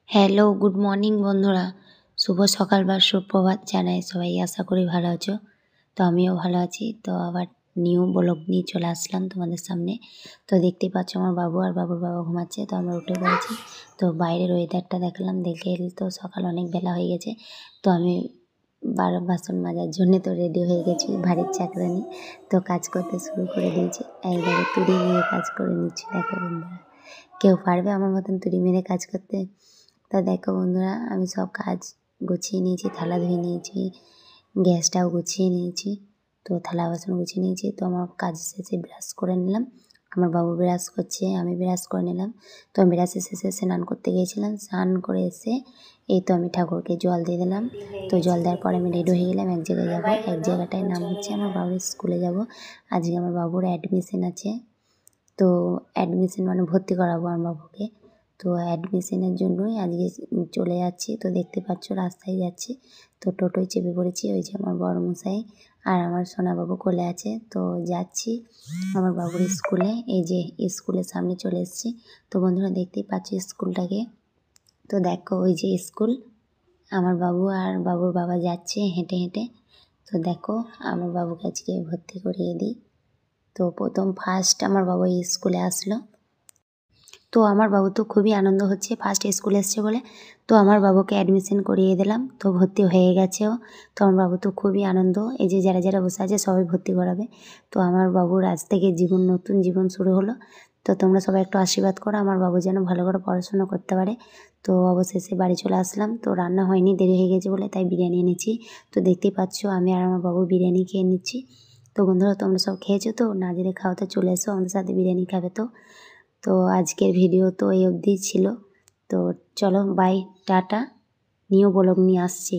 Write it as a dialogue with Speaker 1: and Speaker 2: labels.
Speaker 1: Hello, good morning বন্ধুরা। শুভ সকাল বা সুপ্রভাত জানাই সবাই। আশা করি ভালো আছো। তো আমিও ভালো আছি। তো আবার নিউ ব্লগ নিয়ে চলে আসলাম তোমাদের সামনে। তো দেখতেই পাচ্ছ আমার বাবু আর বাবুর বাবা ঘুমাচ্ছে। তো আমরা উঠে পড়েছি। তো বাইরের ওয়েদারটা দেখলাম, দেখে তো সকাল অনেক বেলা হয়ে গেছে। তো আমি বাসন মাজার জন্যে তো রেডি হয়ে গেছি ভারীর চাকরানি। তো কাজ করতে শুরু করে দিয়েছি। একবারে তুড়ি নিয়ে কাজ করে নিচ্ছি। দেখো বন্ধুরা, কেউ পারবে আমার মতন তুড়ি মেরে কাজ করতে? তা দেখো বন্ধুরা, আমি সব কাজ গুছিয়ে নিয়েছি, থালা ধুয়ে নিয়েছি, গ্যাসটাও গুছিয়ে নিয়েছি। তো থালা বাসন গুছিয়ে নিয়েছি। তো আমার কাজ শেষে ব্রাশ করে নিলাম। আমার বাবু ব্রাশ করছে, আমি ব্রাশ করে নিলাম। তো আমি ব্রাশের শেষে স্নান করতে গিয়েছিলাম। স্নান করে এসে এই তো আমি ঠাকুরকে জল দিয়ে দিলাম। তো জল দেওয়ার পরে আমি রেডি হয়ে গেলাম, এক জায়গায় যাবো। এক জায়গাটায় নাম হচ্ছে আমার বাবুর স্কুলে যাব। আজকে আমার বাবুর অ্যাডমিশন আছে। তো অ্যাডমিশন মানে ভর্তি করাবো আমার বাবুকে। তো অ্যাডমিশনের জন্যই আজকে চলে যাচ্ছি। তো দেখতে পাচ্ছ রাস্তায় যাচ্ছি। তো টোটোয় চেপে পড়েছি। ওই যে আমার বড়মশাই আর আমার সোনাবাবু কোলে আছে। তো যাচ্ছি আমার বাবুর স্কুলে। এই যে স্কুলের সামনে চলে এসেছি। তো বন্ধুরা দেখতেই পাচ্ছি স্কুলটাকে। তো দেখো ওই যে স্কুল, আমার বাবু আর বাবুর বাবা যাচ্ছে হেঁটে হেঁটে। তো দেখো আমার বাবুকে আজকে ভর্তি করিয়ে দিই। তো প্রথম ফার্স্ট আমার বাবা এই স্কুলে আসলো। তো আমার বাবু তো খুবই আনন্দ হচ্ছে, ফার্স্ট স্কুলে এসছে বলে। তো আমার বাবুকে অ্যাডমিশন করিয়ে দিলাম। তো ভর্তি হয়ে গেছেও। তো আমার বাবু তো খুবই আনন্দ। এই যে যারা যারা বসে আছে সবাই ভর্তি করাবে। তো আমার বাবুর আজ থেকে নতুন জীবন শুরু হলো। তো তোমরা সবাই একটু আশীর্বাদ করো আমার বাবু যেন ভালো করে পড়াশোনা করতে পারে। তো অবশেষে বাড়ি চলে আসলাম। তো রান্না হয়নি, দেরি হয়ে গেছে বলে তাই বিরিয়ানি এনেছি। তো দেখতেই পাচ্ছ আমি আর আমার বাবু বিরিয়ানি খেয়ে নিচ্ছি। তো বন্ধুরা তোমরা সব খেয়েছো? তো না যদি খাও তো চলে এসো আমাদের সাথে বিরিয়ানি খাবে। তো আজকের ভিডিও তো এই অবধি ছিল। তো চলো বাই, টাটা। নিউ ব্লগ নিয়ে আসছি।